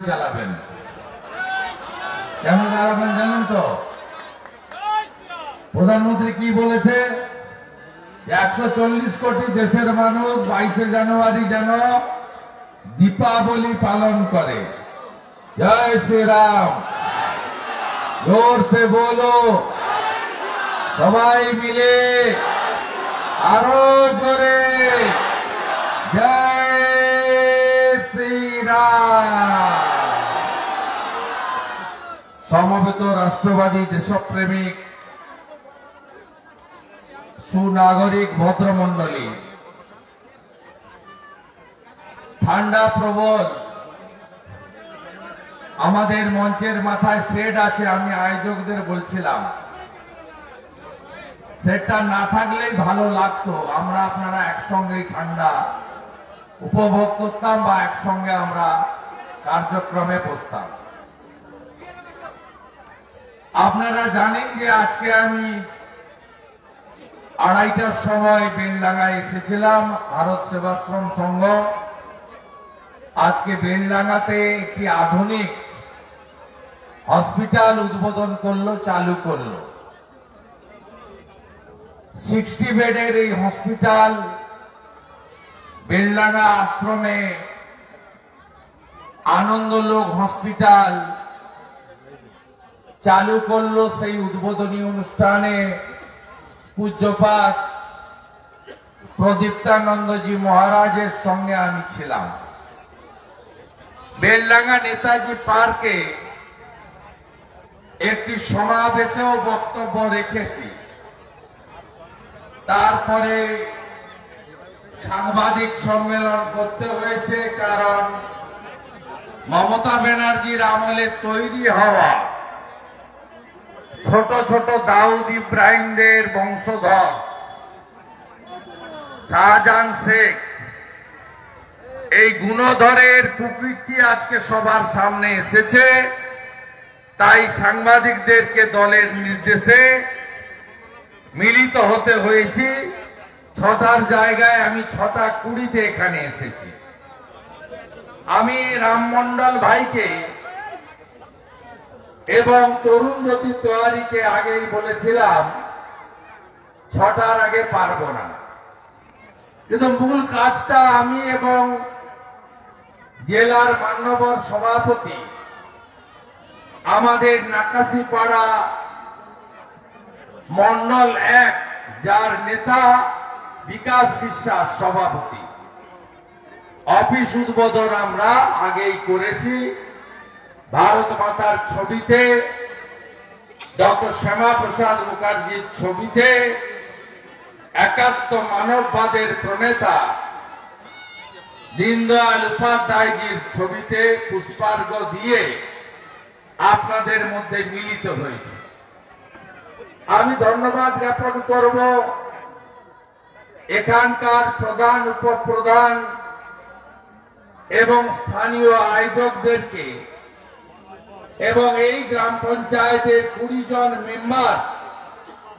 চালাবেন কেমন চালাবেন জানেন তো? প্রধানমন্ত্রী কি বলেছে? 140 কোটি দেশের মানুষ 22শে জানুয়ারি যেন দীপাবলি পালন করে। জয় শ্রীরাম, জোর সে বলো সবাই মিলে, আরো জোরে জয় শ্রীরাম। সমবেত রাষ্ট্রবাদী দেশপ্রেমিক সুনাগরিক ভদ্রমন্ডলী, ঠান্ডা প্রবল, আমাদের মঞ্চের মাথায় শেড আছে। আমি আয়োজকদের বলছিলাম সেটা না থাকলেই ভালো লাগতো, আমরা আপনারা একসঙ্গে ঠান্ডা উপভোগ করতাম বা একসঙ্গে আমরা কার্যক্রমে বসতাম। আপনারা জানেন যে আজকে আমি 2:30টার সময় বেলডাঙ্গায় এসেছিলাম, ভারত সেবাশ্রম সংঘ আজকে বেলডাঙ্গাতে একটি আধুনিক হসপিটাল উদ্বোধন করলো, চালু করলো। 60 বেডের এই হসপিটাল বেলডাঙ্গা আশ্রমে আনন্দলোক হসপিটাল চালু করলো। সেই উদ্বোধনী অনুষ্ঠানে পূজ্যপাত প্রদীপ্তানন্দজি মহারাজের সঙ্গে আমি ছিলাম। বেলডাঙ্গা নেতাজি পার্কে একটি সমাবেশেও বক্তব্য রেখেছি। তারপরে সাংবাদিক সম্মেলন করতে হয়েছে, কারণ মমতা ব্যানার্জির আমলে তৈরি হওয়া ছোট ছোট দাউদ ইব্রাহিমদের বংশধর শাহজাহান শেখ, এই গুণধরের কুকীর্তি আজকে সবার সামনে এসেছে। তাই সাংবাদিকদেরকে দলের নির্দেশে মিলিত হতে হয়েছি। 6টার জায়গায় আমি 6:20 এখানে এসেছি। আমি রাম মন্ডল ভাইকে এবং তরুণজ্যোতি তেওয়ারিকে আগেই বলেছিলাম 6টার আগে পারবো না, কিন্তু মূল কাজটা আমি এবং জেলার মান্যবর সভাপতি, আমাদের নাকাশিপাড়া মন্ডল 1, যার নেতা বিকাশ বিশ্বাস সভাপতি, অফিস উদ্বোধন আমরা আগেই করেছি। ভারত মাতার ছবিতে, ডক্টর শ্যামা প্রসাদ মুখার্জির ছবিতে, একাত্ম মানববাদের প্রণেতা দীনদয়াল উপাধ্যায়জির ছবিতে পুষ্পার্ঘ দিয়ে আপনাদের মধ্যে মিলিত হয়েছে। আমি ধন্যবাদ জ্ঞাপন করব এখানকার প্রধান, উপপ্রধান এবং স্থানীয় আয়োজকদেরকে, এবং এই গ্রাম পঞ্চায়েতের 20 জন মেম্বার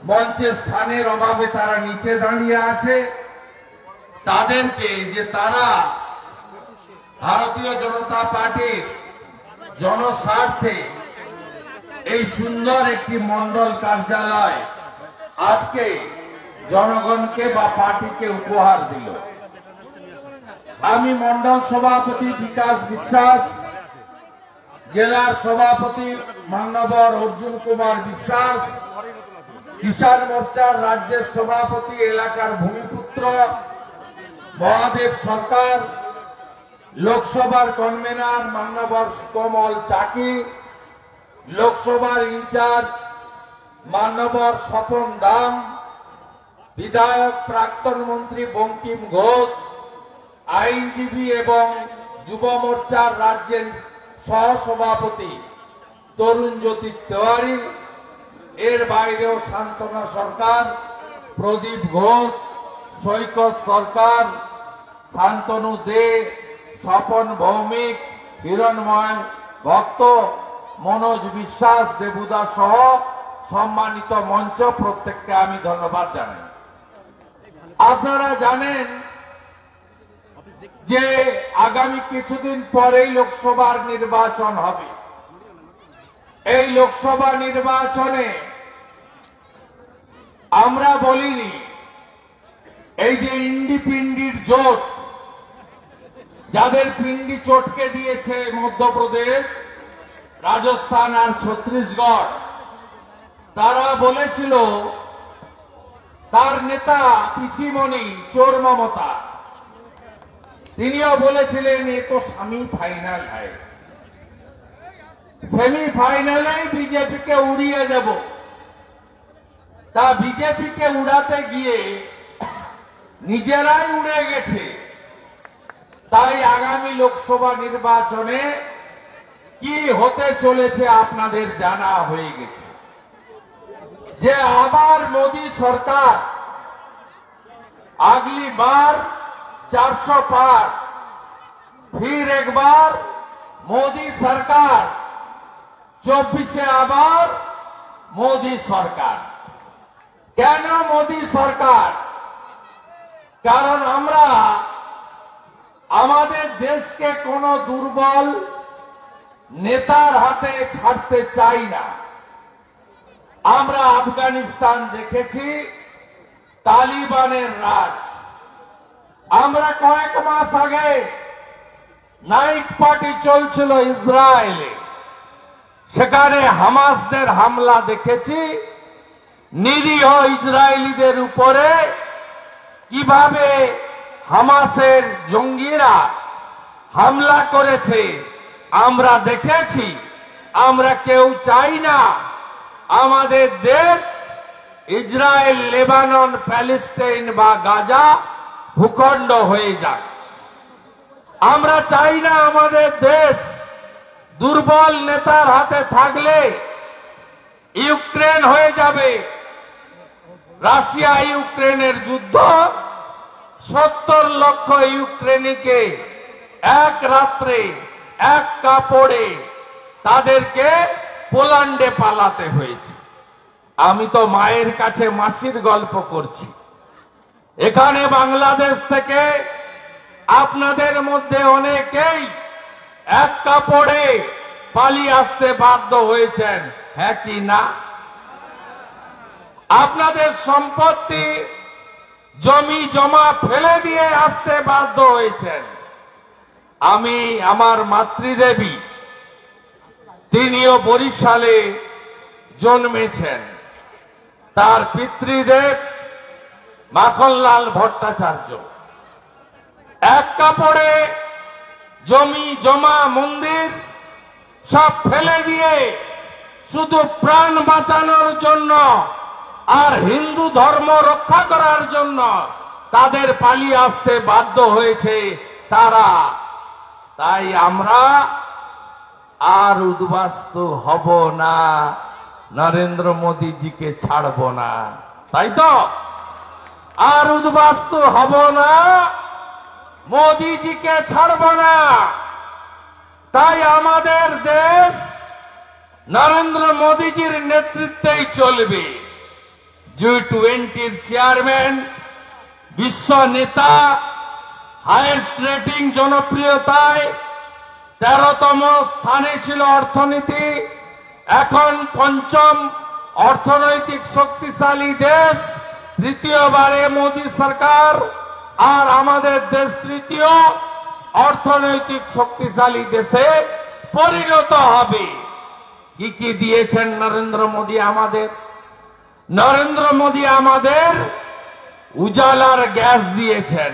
মঞ্চে স্থানের অভাবে তারা নিচে দাঁড়িয়ে আছে, তাদেরকে যে তারা ভারতীয় জনতা পার্টির জনস্বার্থে এই সুন্দর একটি মন্ডল কার্যালয় আজকে জনগণকে বা পার্টিকে উপহার দিল। আমি মন্ডল সভাপতি বিকাশ বিশ্বাস, জেলার সভাপতি মান্যবর অর্জুন কুমার বিশ্বাস, কিষাণ মোর্চার রাজ্যের সভাপতি এলাকার ভূমিপুত্র মহাদেব সরকার, লোকসভার কনভেনার মান্যবর কমল চাকি, লোকসভার ইনচার্জ মান্যবর স্বপন দাম, বিধায়ক প্রাক্তন মন্ত্রী বঙ্কিম ঘোষ, আইনজীবী এবং যুব মোর্চার রাজ্যের সহসভাপতি তরুণজ্যোতি তেওয়ারি, এর বাইরেও শান্তনা সরকার, প্রদীপ ঘোষ, সৈকত সরকার, শান্তনু দে, স্বপন ভৌমিক, হিরণময় ভক্ত, মনোজ বিশ্বাস, দেবুদা সহ সম্মানিত মঞ্চ, প্রত্যেককে আমি ধন্যবাদ জানাই। আপনারা জানেন যে আগামী কিছুদিন পরেই লোকসভার নির্বাচন হবে। এই লোকসভা নির্বাচনে আমরা বলিনি এই যে ইন্ডি পিন্ডির জোট, যাদের পিন্ডি চটকে দিয়েছে মধ্যপ্রদেশ, রাজস্থান আর ছত্তিশগড়, তারা বলেছিল তার নেতা পিসিমণি চোর মমতা, তিনিও বলেছিলেন এ তো সেমিফাইনাল হয়, সেমিফাইনালে বিজেপিকে উড়িয়ে দেব। তা বিজেপিকে উড়াতে গিয়ে নিজেরাই উড়ে গেছে। তাই আগামী লোকসভা নির্বাচনে কি হতে চলেছে আপনাদের জানা হয়ে গেছে, যে আবার মোদী সরকার अगली बार 400 पार, फिर एक बार मोदी सरकार, 24 আবার মোদী সরকার। কেন মোদী সরকার? কারণ আমরা আমাদের দেশকে কোন দুর্বল নেতার হাতে ছাড়তে চাই না। আমরা আফগানিস্তান দেখেছি, তালিবানের রাজ। আমরা কয়েক মাস আগে নাইট পার্টি চলছিল ইসরায়েলে, সেখানে হামাসদের হামলা দেখেছি। নিরীহ ইসরায়েলিদের উপরে কিভাবে হামাসের জঙ্গিরা হামলা করেছে আমরা দেখেছি। আমরা কেউ চাই না আমাদের দেশ ইসরায়েল, লেবানন, প্যালেস্টাইন বা গাজা ভূখণ্ড হয়ে যাক। আমরা চাই না আমাদের দেশ দুর্বল নেতার হাতে থাকলে ইউক্রেন হয়ে যাবে। রাশিয়া ইউক্রেনের যুদ্ধ, 70 লক্ষ ইউক্রেনীকে এক রাত্রে এক কাপড়ে তাদেরকে পোল্যান্ডে পালাতে হয়েছে। আমি তো মায়ের কাছে মাসির গল্প করছি। এখানে বাংলাদেশ থেকে আপনাদের মধ্যে অনেকেই এক কাপড়ে পালিয়ে আসতে বাধ্য হয়েছেন, হ্যাঁ কি না? আপনাদের সম্পত্তি জমি জমা ফেলে দিয়ে আসতে বাধ্য হয়েছেন। আমি আমার মাতৃদেবী, তিনিও বরিশালে জন্মেছেন। তার পিতৃদেব মাখনলাল ভট্টাচার্য এক কাপড়ে জমি জমা মন্দির সব ফেলে দিয়ে শুধু প্রাণ বাঁচানোর জন্য আর হিন্দু ধর্ম রক্ষা করার জন্য তাদের পালিয়ে আসতে বাধ্য হয়েছে তারা। তাই আমরা আর উদ্বাস্তু হব না, নরেন্দ্র মোদীজিকে ছাড়ব না। তাই তো আর উদ্বাস্তু হব না, মোদীজিকে ছাড়ব না। তাই আমাদের দেশ নরেন্দ্র মোদীজির নেতৃত্বেই চলবে। G20 চেয়ারম্যান, বিশ্ব নেতা, হাইয়েস্ট রেটিং জনপ্রিয়তায় 13তম স্থানে ছিল অর্থনীতি, এখন 5ম অর্থনৈতিক শক্তিশালী দেশ। তৃতীয়বারে মোদী সরকার, আর আমাদের দেশ তৃতীয় অর্থনৈতিক শক্তিশালী দেশে পরিণত হবে। কি কি দিয়েছেন নরেন্দ্র মোদী আমাদের? নরেন্দ্র মোদী আমাদের উজালার গ্যাস দিয়েছেন।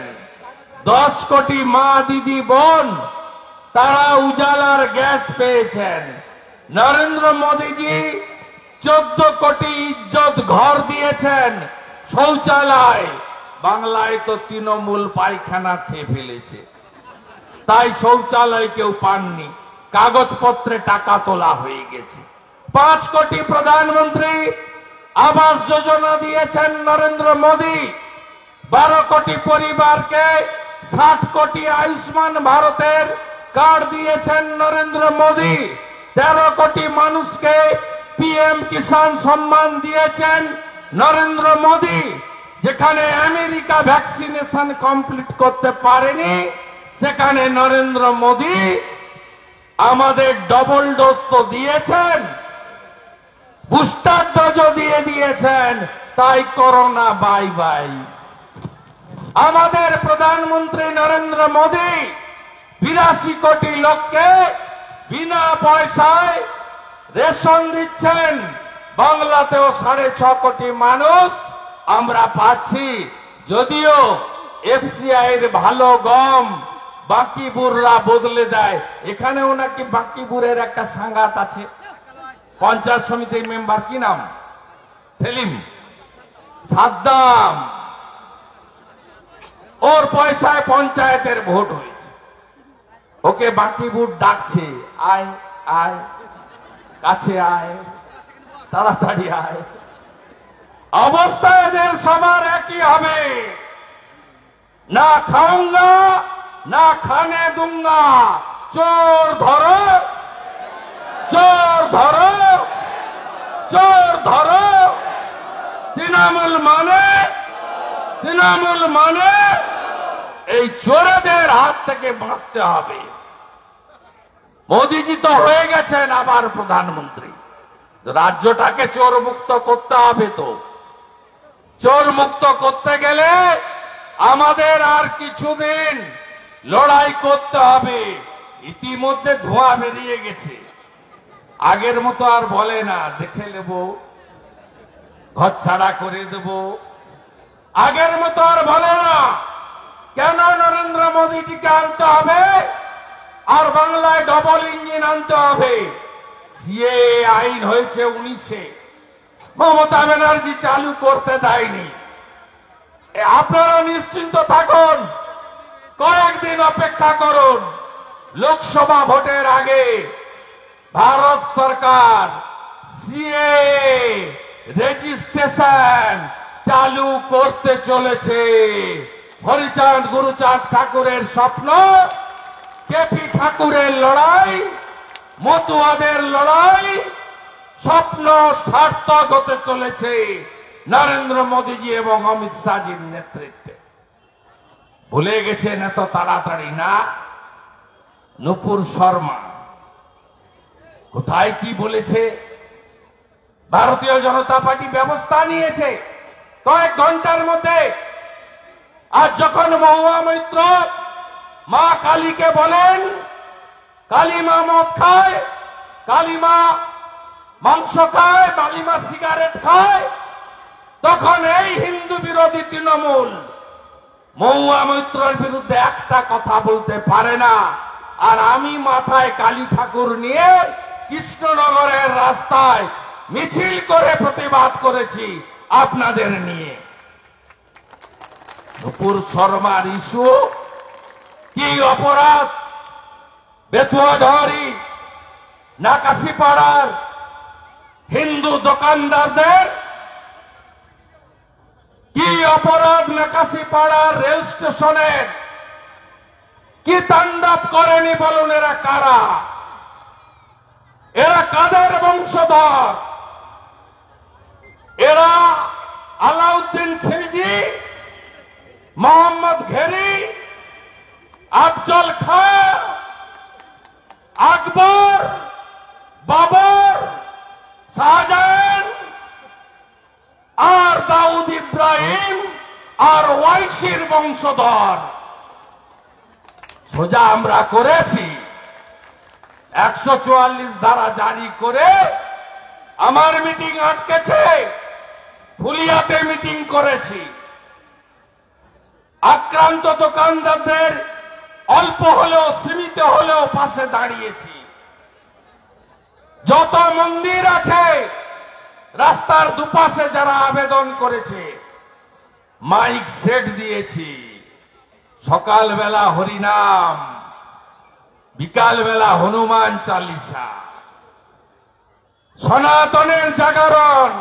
10 কোটি মা, দিদি, বোন তারা উজালার গ্যাস পেয়েছেন। নরেন্দ্র মোদীজি 14 কোটি ইজ্জত ঘর দিয়েছেন, শৌচালয়। বাংলায় তো তৃণমূল পায়খানা খেয়ে ফেলেছে, তাই শৌচালয় কেউ পাননি, কাগজপত্রে টাকা তোলা হয়ে গেছে। 5 কোটি প্রধানমন্ত্রী আবাস যোজনা দিয়েছেন নরেন্দ্র মোদী। 12 কোটি পরিবারকে 60 কোটি আয়ুষ্মান ভারতের কার্ড দিয়েছেন নরেন্দ্র মোদী। 13 কোটি মানুষকে পিএম কিষাণ সম্মান দিয়েছেন নরেন্দ্র মোদী। যেখানে আমেরিকা ভ্যাকসিনেশন কমপ্লিট করতে পারেনি, সেখানে নরেন্দ্র মোদী আমাদের ডবল ডোজ তো দিয়েছেন, বুস্টার ডোজও দিয়ে দিয়েছেন, তাই করোনা বাই বাই। আমাদের প্রধানমন্ত্রী নরেন্দ্র মোদী 82 কোটি লোককে বিনা পয়সায় রেশন দিচ্ছেন। বাংলাতেও 6.5 কোটি মানুষ আমরা পাচ্ছি। যদিও এফসিআই এর ভালো গম বাকিবুররা বদলে দেয়, এখানেও নাকি বাকিবুরের একটা সাঙ্গাত আছে। পঞ্চায়েত সমিতির মেম্বার কি নাম? সেলিম সাদ্দাম, ওর পয়সায় পঞ্চায়েতের ভোট হয়েছে। ওকে বাকিবুর ডাকছে, আয় আয়, কাছে আয়, তাড়াতাড়ি আয়। অবস্থা এদের সবার একই হবে, না খাऊंगा না খানে दूंगा। চোর ধরো, চোর ধরো, চোর ধরো। তৃণমূল মানে এই চোরেদের হাত থেকে বাঁচতে হবে। মোদিজি তো হয়ে গেছেন আবার প্রধানমন্ত্রী, রাজ্যটাকে চোর মুক্ত করতে হবে। তো চোর মুক্ত করতে গেলে আমাদের আর কিছুদিন লড়াই করতে হবে। ইতিমধ্যে ধোঁয়া বেরিয়ে গেছে, আগের মতো আর বলে না দেখে নেব, ঘর ছাড়া করে দেব, আগের মতো আর বলে না। কেন নরেন্দ্র মোদীজিকে আনতে হবে আর বাংলায় ডবল ইঞ্জিন আনতে হবে? সিএ আইন হয়েছে 19-এ, মমতা ব্যানার্জি চালু করতে দেয়নি। আপনারা নিশ্চিন্ত থাকুন, কয়েকদিন অপেক্ষা করুন। লোকসভা ভোটের আগে ভারত সরকার সিএ রেজিস্ট্রেশন চালু করতে চলেছে। হরিচাঁদ গুরুচাঁদ ঠাকুরের স্বপ্ন, কেপি ঠাকুরের লড়াই, মতুয়াদের লড়াই, স্বপ্ন সার্থক হতে চলেছে নরেন্দ্র মোদীজি এবং অমিত শাহজির নেতৃত্বে। ভুলে গেছেন এত তাড়াতাড়ি না? নুপুর শর্মা কোথায় কি বলেছে? ভারতীয় জনতা পার্টি ব্যবস্থা নিয়েছে কয়েক ঘন্টার মধ্যে। আর যখন মহুয়া মৈত্র মা কালীকে বলেন কালীমা মদ খায়, কালীমা মাংস খায়, কালীমা সিগারেট খায়, তখন এই হিন্দু বিরোধী তৃণমূল মহুয়া মৈত্রের বিরুদ্ধে একটা কথা বলতে পারে না। আর আমি মাথায় কালী ঠাকুর নিয়ে কৃষ্ণনগরের রাস্তায় মিছিল করে প্রতিবাদ করেছি আপনাদের নিয়ে। নুপুর শর্মার ইস্যু কি অপরাধ? বেতুয়াডারি নাকাশিপাড়ার হিন্দু দোকানদারদের কি অপরাধ? নাকাশিপাড়ার রেল স্টেশনের কি তাণ্ডব করেনি বলুন? এরা কারা? এরা কাদের বংশধর? এরা আলাউদ্দিন খিলজি, মোহাম্মদ ঘেরি, আফজল খান, আকবর, বাবর, শাহজাহান আর দাউদ ইব্রাহিম আর ওয়াইসির বংশধর। সোজা আমরা করেছি 144 ধারা জারি করে আমার মিটিং আটকেছে, ফুলিয়াতে মিটিং করেছি। আক্রান্ত দোকানদারদের অল্প হলেও সীমিত হলেও পাশে দাঁড়িয়েছি। যত মন্দির আছে রাস্তার দুপাশে যারা আবেদন করেছে মাইক সেট দিয়েছি। সকালবেলা হরিনাম, বিকালবেলা হনুমান চালিসা, সনাতনের জাগরণ।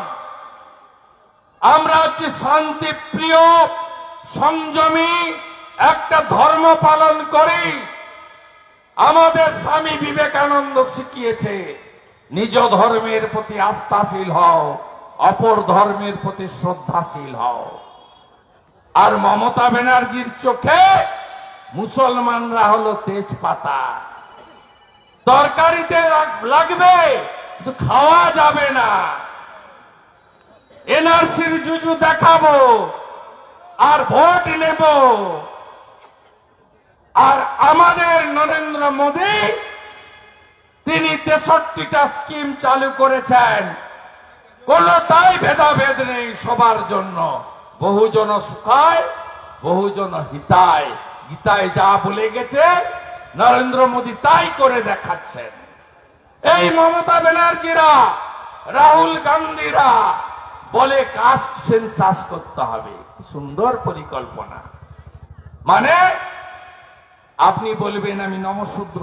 আমরা হচ্ছে শান্তি প্রিয়, সংযমী একটা ধর্ম পালন করি। আমাদের স্বামী বিবেকানন্দ শিখিয়েছে নিজ ধর্মের প্রতি আস্থাশীল হও, অপর ধর্মের প্রতি শ্রদ্ধাশীল হও। আর মমতা ব্যানার্জির চোখে মুসলমানরা হলো তেজপাতা, তরকারিতে লাগবে কিন্তু খাওয়া যাবে না। এনআরসির জুজু দেখাবো আর ভোট নেব। আর আমাদের নরেন্দ্র মোদী তিনি 63টা স্কিম চালু করেছেন, কোনটাই ভেদাভেদ নেই, সবার জন্য। বহুজন সুখায় বহুজন হিতায়, গীতায় যা বলে গেছে নরেন্দ্র মোদী তাই করে দেখাচ্ছেন। এই মমতা ব্যানার্জিরা, রাহুল গান্ধীরা বলে কাস্ট সেন্সাস করতে হবে, সুন্দর পরিকল্পনা। মানে আপনি বলবেন আমি নমশূদ্র,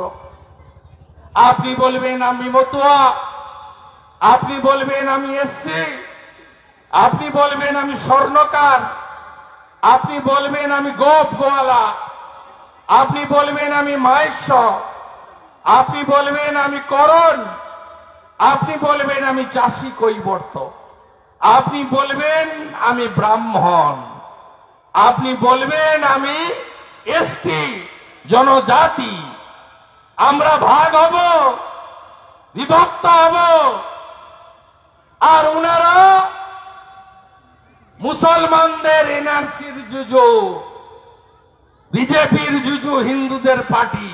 আপনি বলবেন আমি মতুয়া, আপনি বলবেন আমি এসসি, আপনি বলবেন আমি স্বর্ণকার, আপনি বলবেন আমি গোপ গোয়ালা, আপনি বলবেন আমি মাহেশ্ব, আপনি বলবেন আমি করণ, আপনি বলবেন আমি চাষি কৈবর্ত, আপনি বলবেন আমি ব্রাহ্মণ, আপনি বলবেন আমি এসটি জনজাতি। আমরা ভাগ হব, বিভক্ত হব। আর উনারা মুসলমানদের এনআরসির জুজু, বিজেপির জুজু, হিন্দুদের পার্টি,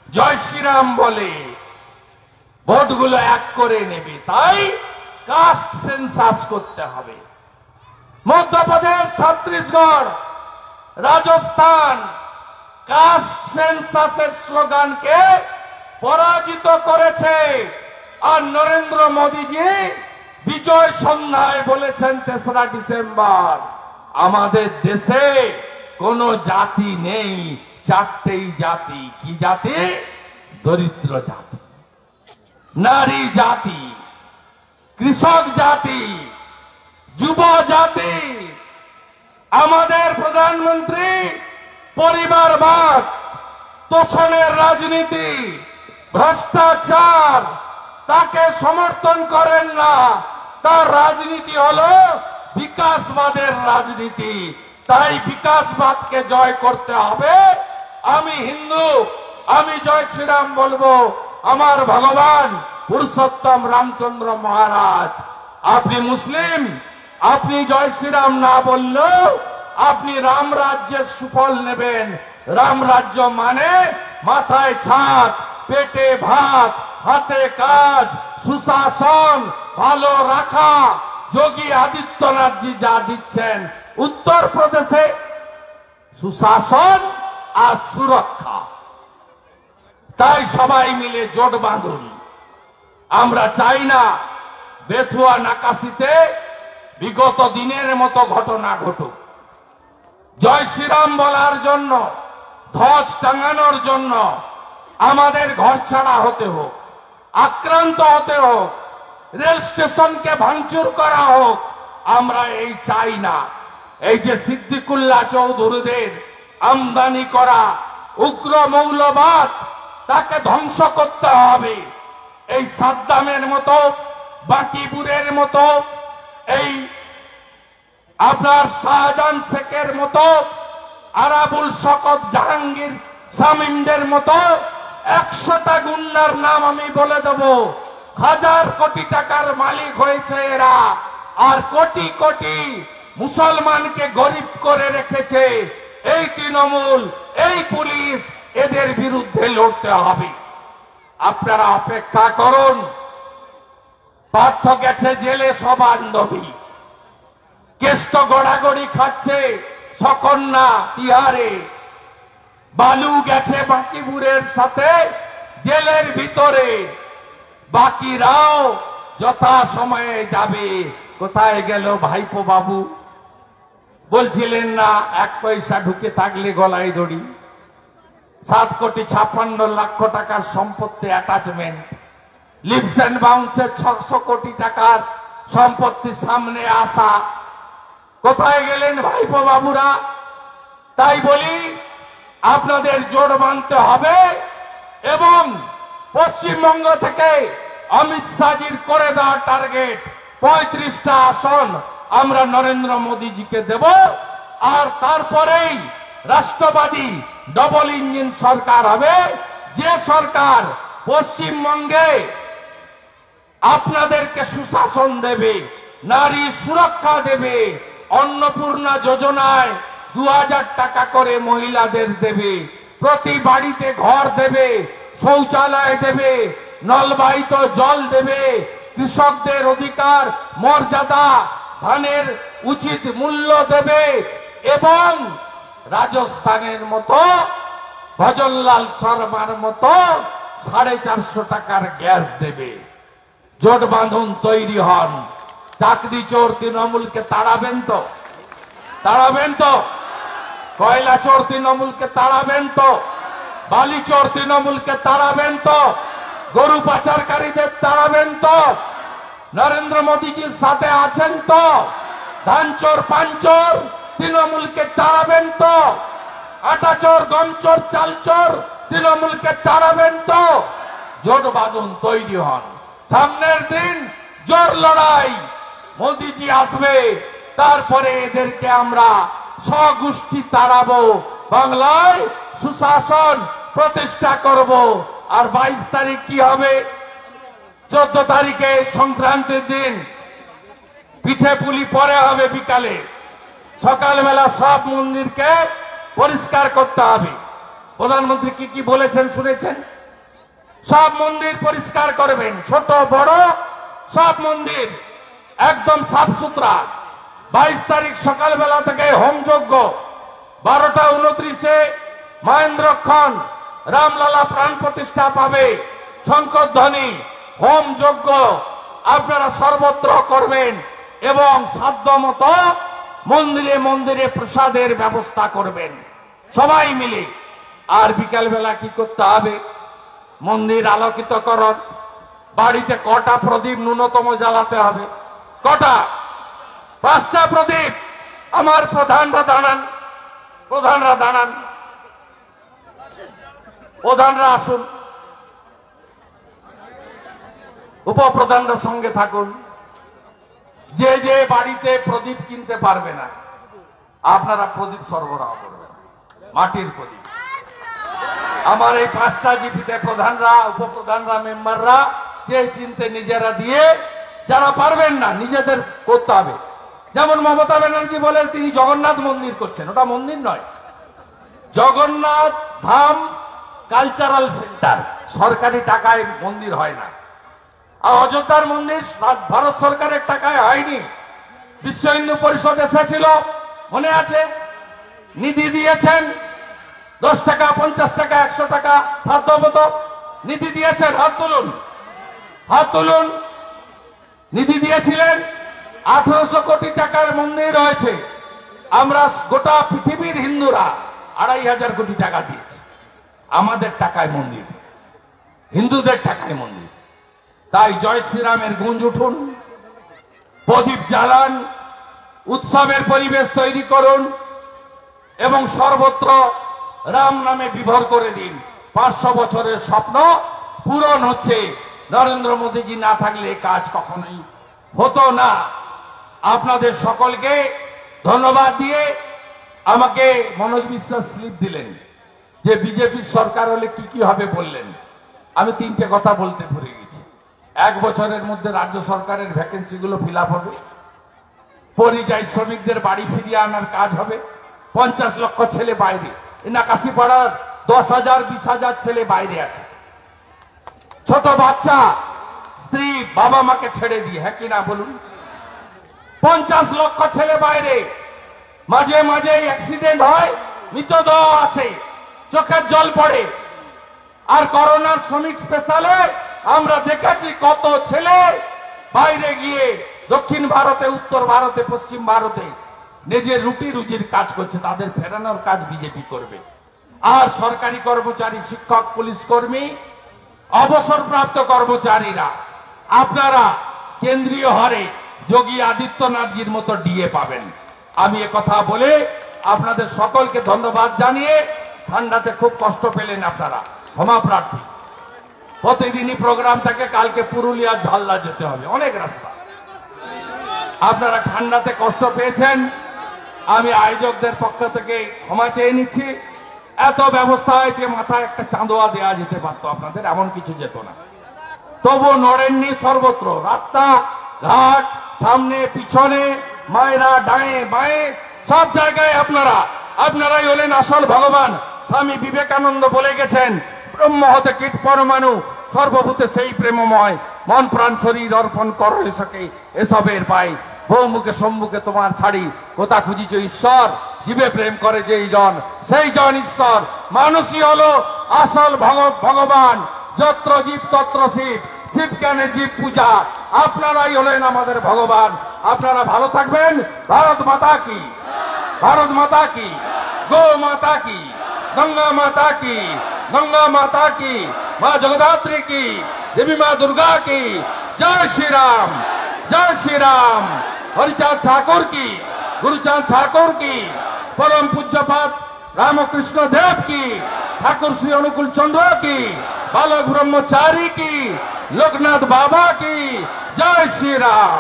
জয় শ্রীরাম বলে ভোটগুলো এক করে নেবে। তাই কাস্ট সেন্সাস করতে হবে। মধ্যপ্রদেশ, ছত্তিশগড়, রাজস্থান কাস্ট সেন্সাসের স্লোগানকে পরাজিত করেছে। আর নরেন্দ্র মোদীজি বিজয় সন্ধ্যায় বলেছেন 3রা ডিসেম্বর, আমাদের দেশে কোন জাতি নেই, 4টেই জাতি। কি জাতি? দরিদ্র জাতি, নারী জাতি, কৃষক জাতি, যুব জাতি। আমাদের প্রধানমন্ত্রী পরিবারবাদ, তোষণের রাজনীতি, ভ্রষ্টাচার, তাকে সমর্থন করেন না। তার রাজনীতি হলো বিকাশবাদের রাজনীতি। তাই বিকাশবাদকে জয় করতে হবে। আমি হিন্দু, আমি জয় শ্রীরাম বলবো। আমার ভগবান পুরুষোত্তম রামচন্দ্র মহারাজ। আপনি মুসলিম, আপনি জয় শ্রীরাম না বললেও আপনি রাম রাজ্যের সুফল নেবেন। রাম রাজ্য মানে মাথায় ছাদ, পেটে ভাত, হাতে কাজ, সুশাসন, ভালো রাখা। যোগী আদিত্যনাথজি যা দিচ্ছেন উত্তরপ্রদেশে, সুশাসন আর সুরক্ষা। তাই সবাই মিলে জোট বাঁধুন। আমরা চাই না বেথুয়া নাকাশিতে বিগত দিনের মতো ঘটনা ঘটুক। জয় শ্রীরাম বলার জন্য, ধ্বজ টাঙানোর জন্য আমাদের ঘর ছাড়া হতে হোক, আক্রান্ত হতে হোক, রেল স্টেশনকে ভাঙচুর করা হোক, আমরা এই চাই না। এই যে সিদ্দিকুল্লাহ চৌধুরীদের আমদানি করা উগ্র মৌলবাদ, তাকে ধ্বংস করতে হবে। এই সাদ্দামের মতো, বাকিবুরের মতো, এই আপনার শাহজাহান শেখের মতো, আরাবুল শকত, জাহাঙ্গীর, শামীমদের মতো 100টা গুন্ডার নাম আমি বলে দেব। 1000 কোটি টাকার মালিক হয়েছে এরা, আর কোটি কোটি মুসলমানকে গরিব করে রেখেছে। এই তৃণমূল, এই পুলিশ, এদের বিরুদ্ধে লড়তে হবে। আপনারা অপেক্ষা করুন। পার্থ গেছে জেলে সবান্ধবী, কেষ্ট গড়াগড়ি খাচ্ছে সকন্যা তিহারে, বালু গেছে বাকিবুরের সাথে জেলের ভিতরে। বাকিরাও যথা সময়ে যাবে। কোথায় গেল ভাইপো বাবু? বলছিলেন না 1 পয়সা ঢুকে থাকলে গলায় দড়ি। 7,56,00,000 টাকার সম্পত্তি অ্যাটাচমেন্ট, লিপস অ্যান্ড বাউন্সের 600 কোটি টাকার সম্পত্তি সামনে আসা। কোথায় গেলেন ভাইপো বাবুরা? তাই বলি আপনাদের জোট বাঁধতে হবে এবং পশ্চিমবঙ্গ থেকে অমিত শাহজির করে দেওয়া টার্গেট 35টা আসন আমরা নরেন্দ্র মোদীজিকে দেব। আর তারপরেই রাষ্ট্রবাদী ডবল ইঞ্জিন সরকার হবে, যে সরকার পশ্চিমবঙ্গে আপনাদেরকে সুশাসন দেবে, নারী সুরক্ষা দেবে, অন্নপূর্ণা যোজনায় 2000 টাকা করে মহিলাদের দেবে, প্রতি বাড়িতে ঘর দেবে, শৌচালয় দেবে, নলবাহিত জল দেবে, কৃষকদের অধিকার মর্যাদা ধানের উচিত মূল্য দেবে এবং রাজস্থানের মতো ভজনলাল শর্মার মতো 450 টাকার গ্যাস দেবে। জোট বাঁধন তৈরি হন, চাকরি চোর তৃণমূলকে তাড়াবেন তো? তাড়াবেন তো? কয়লা চোর তৃণমূলকে তাড়াবেন তো? বালি চোর তৃণমূলকে তাড়াবেন তো? গরু পাচারকারীদের তাড়াবেন তো? নরেন্দ্র মোদীজির সাথে আছেন তো? ধান চোর পান চোর তৃণমূলকে তাড়াবেন তো? আটা চোর গম চোর চাল চোর তৃণমূলকে তাড়াবেন তো? জোট বাঁধন তৈরি হন, সামনের দিন জোর লড়াই, মোদীজি আসবে, তারপরে এদেরকে আমরা স্বগোষ্ঠী তাড়াবো, বাংলায় সুশাসন প্রতিষ্ঠা করব। আর 22 তারিখ কি হবে? 14 তারিখে সংক্রান্তির দিন পিঠে পুলি পরে হবে বিকালে, সকালবেলা সব মন্দিরকে পরিষ্কার করতে হবে। প্রধানমন্ত্রী কি কি বলেছেন শুনেছেন? সব মন্দির পরিষ্কার করবেন, ছোট বড় সব মন্দির একদম সাফ সুতরা। 22 তারিখ সকালবেলা থেকে হোমযজ্ঞ, 12টা 29-এ মহেন্দ্রক্ষণ রামলালা প্রাণ প্রতিষ্ঠা পাবে, শঙ্করধ্বনি হোমযজ্ঞ আপনারা সর্বত্র করবেন এবং সাধ্যমতো মন্দিরে মন্দিরে প্রসাদের ব্যবস্থা করবেন সবাই মিলে। আর বিকালবেলা কি করতে হবে? মন্দির আলোকিতকরণ, বাড়িতে কটা প্রদীপ ন্যূনতম জ্বালাতে হবে? কটা? 5টা প্রদীপ। আমার প্রধানরা দাঁড়ান, প্রধানরা দাঁড়ান, প্রধানরা আসুন, উপপ্রধানরা সঙ্গে থাকুন। যে যে বাড়িতে প্রদীপ কিনতে পারবে না আপনারা প্রদীপ সরবরাহ করবেন, মাটির প্রদীপ। আমার এই 5টা জিপিতে প্রধানরা উপপ্রধানরা মেম্বাররা চেয়ে চিনতে নিজেরা দিয়ে, যারা পারবেন না নিজেদের করতে হবে। যেমন মমতা ব্যানার্জি বলেন তিনি জগন্নাথ মন্দির করছেন, ওটা মন্দির নয়, জগন্নাথ ধাম কালচারাল সেন্টার, সরকারি টাকায় মন্দির হয় না। আর অযোধ্যার মন্দির ভারত সরকারের টাকায় হয়নি, বিশ্ব হিন্দু পরিষদ এসেছিল মনে আছে, নিধি দিয়েছেন 10 টাকা 50 টাকা 100 টাকা সাধ্যমতো নিধি দিয়েছেন। হাত তুলুন, হাত তুলুন। নিধি দিয়েছিলেন, 1800 কোটি টাকার মন্দির রয়েছে। আমরা গোটা পৃথিবীর হিন্দুরা 2500 কোটি টাকা দিয়েছি, আমাদের টাকায় মন্দির, হিন্দুদের টাকায় মন্দির। তাই জয় শ্রীরামের গুঞ্জ উঠুন, প্রদীপ জ্বালান, উৎসবের পরিবেশ তৈরি করুন এবং সর্বত্র রাম নামে বিভোর করে দিন। 500 বছরের স্বপ্ন পূরণ হচ্ছে। নরেন্দ্র মোদীজি না থাকলে কাজ কখনোই হতো না। আপনাদের সকলকে ধন্যবাদ দিয়ে আমাকে মনোজ বিশ্বাস স্লিপ দিলেন যে বিজেপির সরকার হলে কি কি হবে বললেন। আমি 3টে কথা বলতে ভুলে গেছি। 1 বছরের মধ্যে রাজ্য সরকারের ভ্যাকেন্সি গুলো ফিল আপ হবে, পরিযায়ী শ্রমিকদের বাড়ি ফিরিয়ে আনার কাজ হবে, 50 লক্ষ ছেলে বাইরে, নাকাশি পাড়ার 10,000 20,000 ছেলে বাইরে আছে, ছোট বাচ্চা স্ত্রী বাবা মাকে ছেড়ে দিয়ে, হ্যাঁ কিনা বলুন? 50 লক্ষ ছেলে বাইরে, মাঝে মাঝে অ্যাক্সিডেন্ট হয়, মৃতদেহ আসে, চোখের জল পড়ে। আর করোনার শ্রমিক স্পেশালে আমরা দেখেছি কত ছেলে বাইরে গিয়ে দক্ষিণ ভারতে, উত্তর ভারতে, পশ্চিম ভারতে নিজের রুটি রুজির কাজ করছে, তাদের ফেরানোর কাজ বিজেপি করবে। আর সরকারি কর্মচারী, শিক্ষক, পুলিশ কর্মী, অবসরপ্রাপ্ত কর্মচারীরা আপনারা কেন্দ্রীয় হারে যোগী আদিত্যনাথজির মতো ডিএ পাবেন। আমি কথা বলে আপনাদের সকলকে ধন্যবাদ জানিয়ে, ঠান্ডাতে খুব কষ্ট পেলেন আপনারা, ক্ষমা প্রার্থী। প্রতিদিনই প্রোগ্রাম থাকে, কালকে পুরুলিয়া ঝালদা যেতে হবে, অনেক রাস্তা। আপনারা ঠান্ডাতে কষ্ট পেয়েছেন, আমি আয়োজকদের পক্ষ থেকে ক্ষমা চেয়ে নিচ্ছি। এত ব্যবস্থা হয়েছে, মাথায় একটা চাঁদোয়া দেওয়া যেতে পারতো আপনাদের, এমন কিছু যেত না। তবু নড়েননি সর্বত্র, রাস্তা ঘাট, সামনে পিছনে, মায়েরা ডায়ে বাঁয়ে, সব জায়গায় আপনারাই হলেন আসল ভগবান। স্বামী বিবেকানন্দ বলে গেছেন, ব্রহ্ম হতে কীট পরমাণু, সর্বভূতে সেই প্রেমময়, মন প্রাণ শরীর অর্পণ করো এসকে এসবের পাই। বহুমুখে সম্মুখে তোমার ছাড়ি, কোথা খুঁজিছ ঈশ্বর, জীবে প্রেম করে যেই জন সেই জন ঈশ্বর। মানুষই হলো আসল ভগবান, যত্র জীব তত্র শিব, শিব জ্ঞানে জীব পূজা। আপনারাই হলেন আমাদের ভগবান। আপনারা ভালো থাকবেন। ভারত মাতা কি, ভারত মাতা কি, গো মাতা কি, গঙ্গা মাতা কি, গঙ্গা মাতা কি, মা জগদ্ধাত্রী কি, দেবী মা দুর্गा की। जय श्री राम, जय श्री राम। हरिचांद ठाकुर की, गुरुचांद ठाकुर की, परम पूज्यपाद रामकृष्ण देव की, ठाकुर श्री अनुकूल चंद्र की, बालक ब्रह्मचारी की, लोकनाथ बाबा की। जय श्री राम।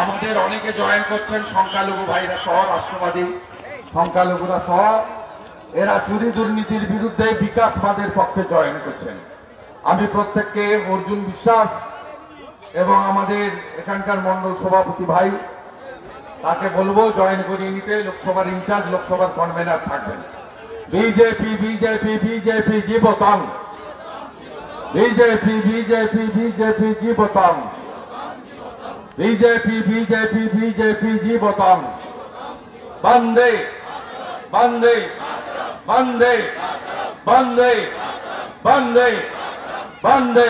আমাদের অনেকে জয়েন করছেন, সংখ্যালঘু ভাইরা সহ, রাষ্ট্রবাদী সংখ্যালঘুরা সহ। এরা চুরি দুর্নীতির বিরুদ্ধে বিকাশবাদের পক্ষে জয়েন করছেন। আমি প্রত্যেককে অর্জুন বিশ্বাস এবং আমাদের এখানকার মন্ডল সভাপতি ভাই তাকে বলবো জয়েন করিয়ে নিতে। লোকসভার ইনচার্জ, লোকসভার কনভেনার থাকবেন। বিজেপি বিজেপি বিজেপি জীবতং, বিজেপি বিজেপি বিজেপি জীবতং, বিজেপি বিজেপি বিজেপি জীবতং। বন্দে বন্দে বন্দে বন্দে বন্দে বন্দে।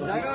জায়গা